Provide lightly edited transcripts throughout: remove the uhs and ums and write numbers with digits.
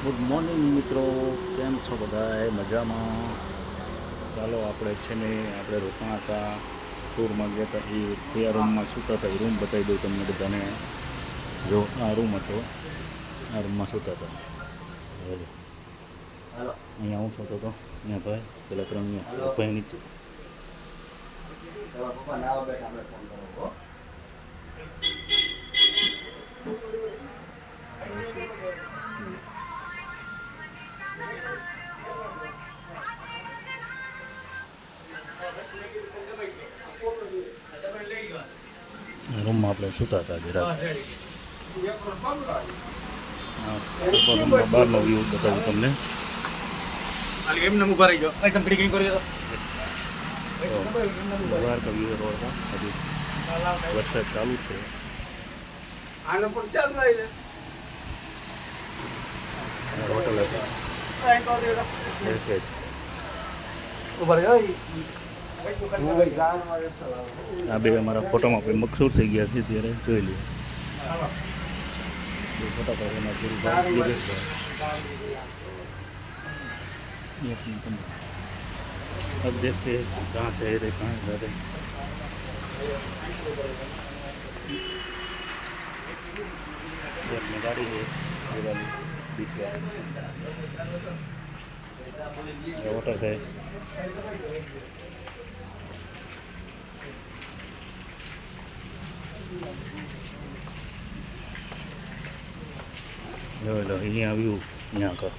Good morning મિત્રો, કેમ છો બધા? મજામાં? ચાલો આપણે છે ને આપણે રોકાણા હતા, ટૂરમાં ગયા હતા, એ કયા રૂમમાં સૂતા હતા એ રૂમ બતાવી દઉં તમને બધાને. જો આ રૂમ હતો, આ રૂમમાં સૂતા હતા. અહીંયા હું સૂતો હતો, અહીંયા ભાઈ પેલા 3 ભાઈ નીચે. રૂમમાં આપણે સૂતા હતા જરાક. બહારનો વ્યૂ બતાવું તમને. બહાર का व्यू रोड का अभी वरसाद चालू છે. હોટલ આ બે અમારા ફોટોમાં કોઈ મકસૂદ થઈ ગયા છે ત્યારે જોઈ લઈએ. ફોટા अब देखते हैं कहाँ से रहे कहाँ से रहे. अपनी गाड़ी है ये वाली बीच में होटल है. लो यहाँ व्यू यहाँ का.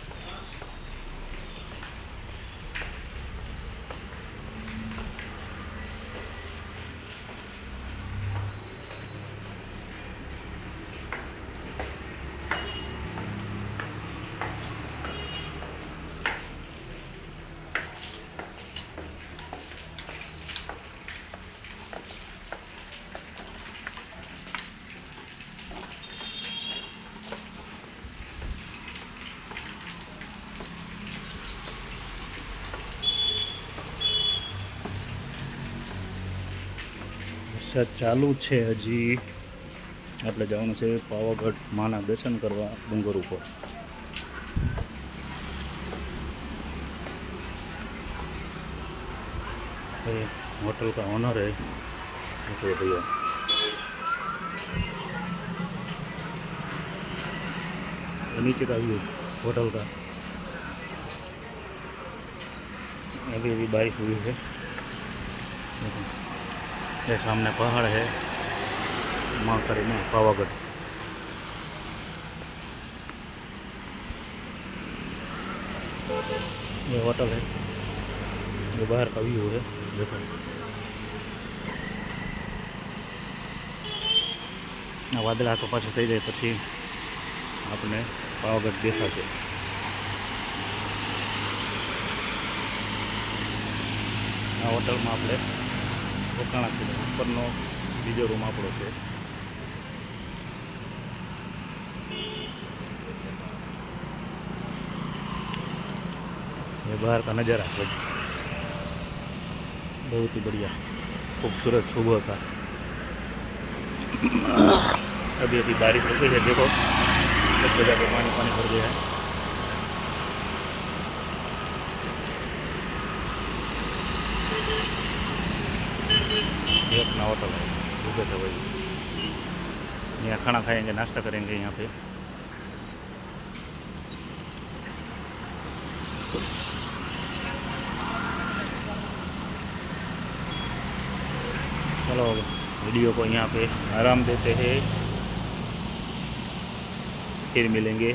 વરસાદ ચાલુ છે હજી. આપણે જવાનું છે પાવાગઢ માના દર્શન કરવા ડુંગર ઉપર. होटल का ऑनर है तो भैया नीचे का व्यू होटल का. अभी अभी बारिश हुई है. ये सामने पहाड़ है महाकाली में पावागढ़. ये होटल है, ये बाहर का व्यू है. देखो आ वादळा तो पाછું થઈ જાય પછી આપણે પાવાગઢ દેખાશે. આ હોટલમાં આપણે રોકાણા છે. ઉપરનો બીજો રૂમ આપણો છે. ये बाहर का नज़ारा है, बहुत ही बढ़िया खूबसूरत सुबह का. अभी अभी बारिश हो गई है, देखो सब जगह पे पानी पानी भर गया है. ये अपना होटल है, रुके थे भाई. यहाँ खाना खाएंगे, नाश्ता करेंगे यहाँ पे. चलो वीडियो को यहाँ पे आराम देते हैं, फिर मिलेंगे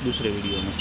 दूसरे वीडियो में.